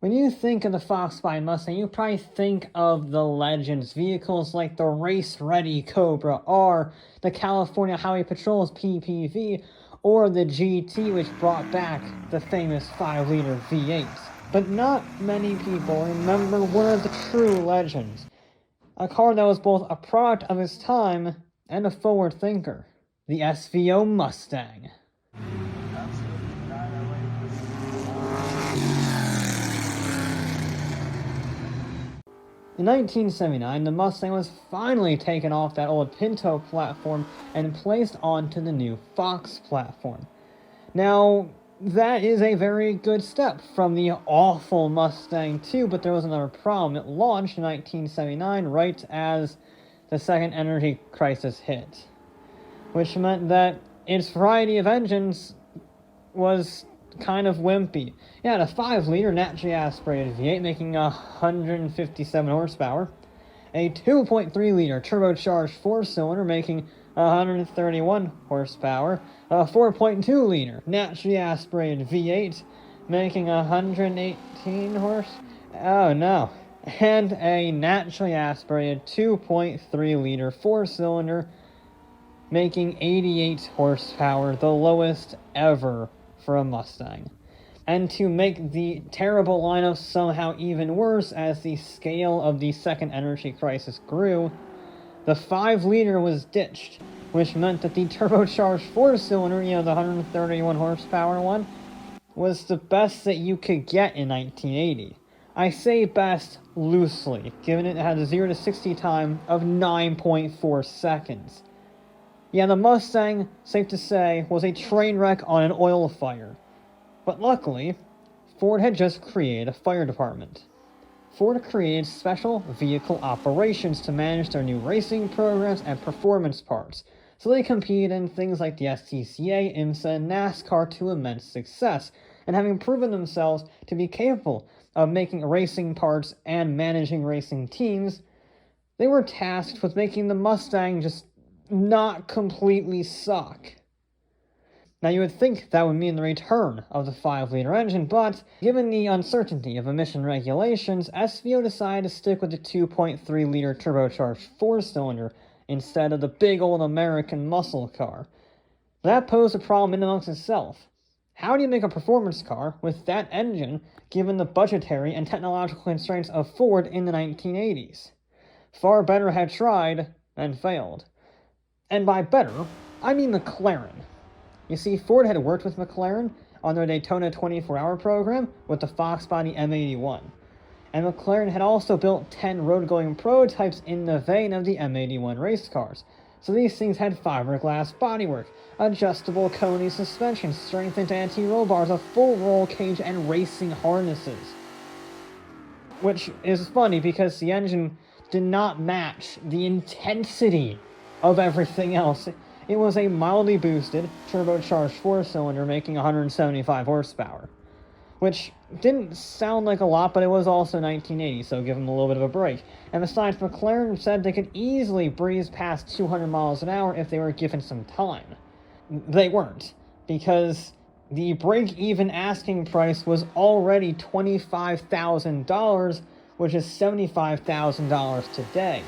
When you think of the Fox by Mustang, you probably think of the Legends vehicles like the race-ready Cobra R, the California Highway Patrol's PPV, or the GT, which brought back the famous 5-liter V8. But not many people remember one of the true legends, a car that was both a product of its time and a forward thinker, the SVO Mustang. In 1979, the Mustang was finally taken off that old Pinto platform and placed onto the new Fox platform. Now, that is a very good step from the awful Mustang 2, but there was another problem. It launched in 1979 right as the second energy crisis hit, which meant that its variety of engines was kind of wimpy. It had a 5-liter naturally aspirated V8 making 157 horsepower, a 2.3-liter turbocharged 4-cylinder making 131 horsepower, a 4.2 liter naturally aspirated V8 making 118 oh no, and a naturally aspirated 2.3 liter 4-cylinder making 88 horsepower, the lowest ever for a Mustang. And to make the terrible lineup somehow even worse, as the scale of the second energy crisis grew, the 5-liter was ditched, which meant that the turbocharged 4-cylinder, the 131 horsepower one, was the best that you could get in 1980. I say best loosely, given it had a 0 to 60 time of 9.4 seconds. Yeah, the Mustang, safe to say, was a train wreck on an oil fire. But luckily, Ford had just created a fire department. Ford created special vehicle operations to manage their new racing programs and performance parts, so they competed in things like the STCA, IMSA, and NASCAR to immense success, and having proven themselves to be capable of making racing parts and managing racing teams, they were tasked with making the Mustang just not completely suck. Now you would think that would mean the return of the 5-liter engine, but given the uncertainty of emission regulations, SVO decided to stick with the 2.3-liter turbocharged 4-cylinder instead of the big old American muscle car. That posed a problem in amongst itself. How do you make a performance car with that engine given the budgetary and technological constraints of Ford in the 1980s? Far better had tried and failed. And by better, I mean McLaren. You see, Ford had worked with McLaren on their Daytona 24-hour program with the Fox body M81. And McLaren had also built 10 road-going prototypes in the vein of the M81 race cars. So these things had fiberglass bodywork, adjustable Coney suspension, strengthened anti-roll bars, a full roll cage, and racing harnesses. Which is funny because the engine did not match the intensity of everything else. It was a mildly boosted, turbocharged 4-cylinder making 175 horsepower. Which didn't sound like a lot, but it was also 1980, so give them a little bit of a break. And besides, McLaren said they could easily breeze past 200 miles an hour if they were given some time. They weren't, because the break-even asking price was already $25,000, which is $75,000 today.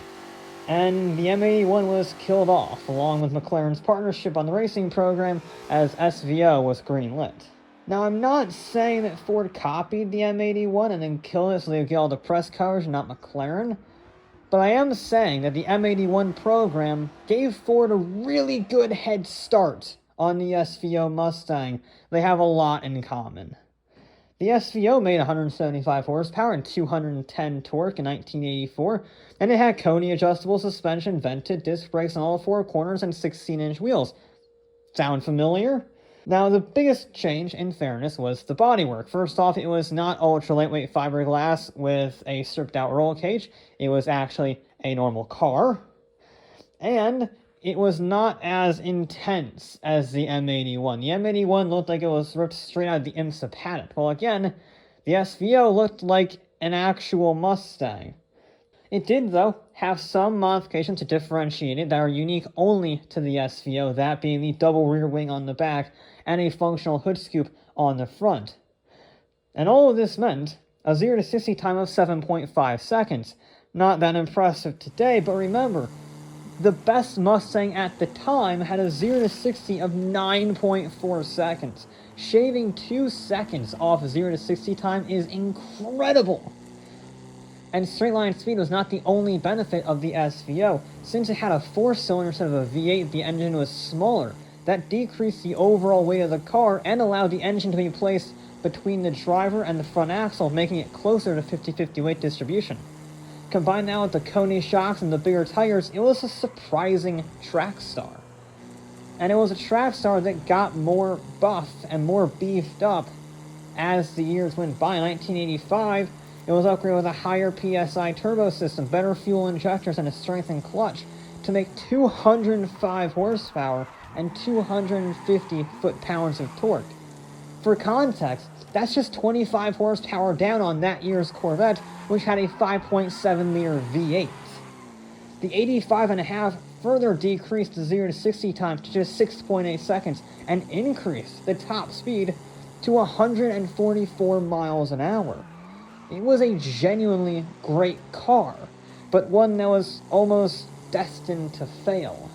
And the M81 was killed off, along with McLaren's partnership on the racing program, as SVO was greenlit. Now, I'm not saying that Ford copied the M81 and then killed it so they would get all the press coverage and not McLaren, but I am saying that the M81 program gave Ford a really good head start on the SVO Mustang. They have a lot in common. The SVO made 175 horsepower and 210 torque in 1984, and it had Coney adjustable suspension, vented disc brakes on all 4 corners, and 16-inch wheels. Sound familiar? Now, the biggest change, in fairness, was the bodywork. First off, it was not ultra-lightweight fiberglass with a stripped-out roll cage. It was actually a normal car. And it was not as intense as the M81. The M81 looked like it was ripped straight out of the IMSA paddock. Well, again, the SVO looked like an actual Mustang. It did, though, have some modifications to differentiate it that are unique only to the SVO, that being the double rear wing on the back and a functional hood scoop on the front. And all of this meant a 0 to 60 time of 7.5 seconds. Not that impressive today, but remember, the best Mustang at the time had a 0 to 60 of 9.4 seconds. Shaving 2 seconds off 0 to 60 time is incredible. And straight line speed was not the only benefit of the SVO. Since it had a 4-cylinder instead of a V8, the engine was smaller. That decreased the overall weight of the car and allowed the engine to be placed between the driver and the front axle, making it closer to 50-50 weight distribution. Combined now with the Kone shocks and the bigger tires, it was a surprising track star. And it was a track star that got more buff and more beefed up as the years went by. In 1985, it was upgraded with a higher PSI turbo system, better fuel injectors, and a strengthened clutch to make 205 horsepower and 250 foot-pounds of torque. For context, that's just 25 horsepower down on that year's Corvette, which had a 5.7-liter V8. The 85.5 further decreased the 0 to 60 times to just 6.8 seconds and increased the top speed to 144 miles an hour. It was a genuinely great car, but one that was almost destined to fail.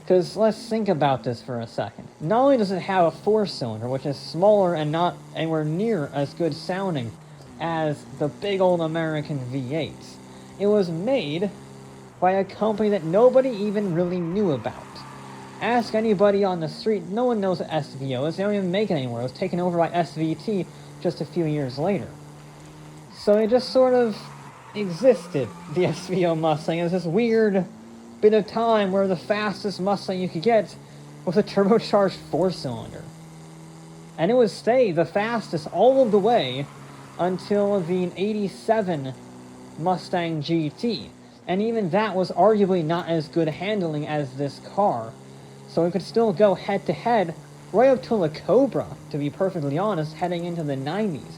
Because let's think about this for a second. Not only does it have a 4-cylinder, which is smaller and not anywhere near as good sounding as the big old American V8s, it was made by a company that nobody even really knew about. Ask anybody on the street, no one knows what SVO is. They don't even make it anymore. It was taken over by SVT just a few years later. So it just sort of existed, the SVO Mustang, as this weird bit of time where the fastest Mustang you could get was a turbocharged 4-cylinder. And it would stay the fastest all of the way until the 87 Mustang GT. And even that was arguably not as good handling as this car. So it could still go head-to-head right up till the Cobra, to be perfectly honest, heading into the 90s.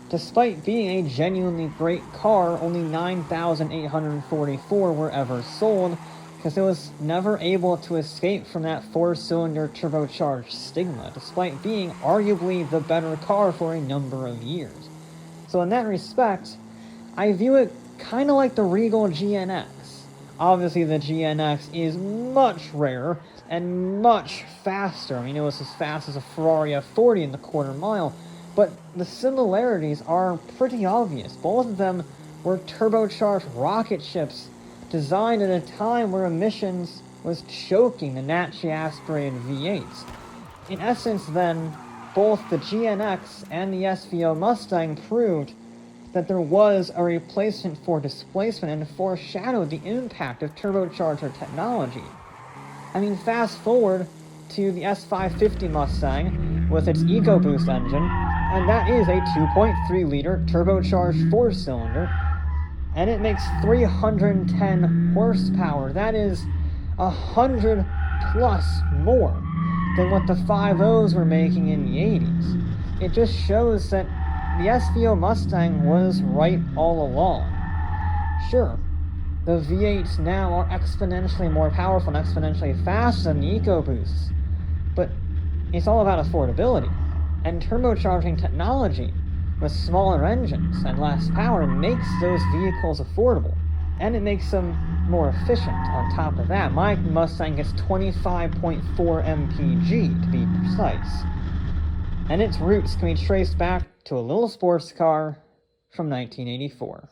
Despite being a genuinely great car, only 9,844 were ever sold, because it was never able to escape from that 4-cylinder turbocharged stigma, despite being arguably the better car for a number of years. So in that respect, I view it kind of like the Regal GNX. Obviously the GNX is much rarer and much faster. I mean, it was as fast as a Ferrari F40 in the quarter mile, but the similarities are pretty obvious. Both of them were turbocharged rocket ships designed at a time where emissions was choking the naturally aspirated V8s. In essence, then, both the GNX and the SVO Mustang proved that there was a replacement for displacement and foreshadowed the impact of turbocharger technology. I mean, fast forward to the S550 Mustang with its EcoBoost engine, and that is a 2.3-liter turbocharged 4-cylinder, and it makes 310 horsepower. That is 100 plus more than what the 5.0s were making in the 80s. It just shows that the SVO Mustang was right all along. Sure, the V8s now are exponentially more powerful and exponentially faster than the EcoBoosts, but it's all about affordability. And turbocharging technology with smaller engines and less power makes those vehicles affordable. And it makes them more efficient on top of that. My Mustang gets 25.4 mpg to be precise. And its roots can be traced back to a little sports car from 1984.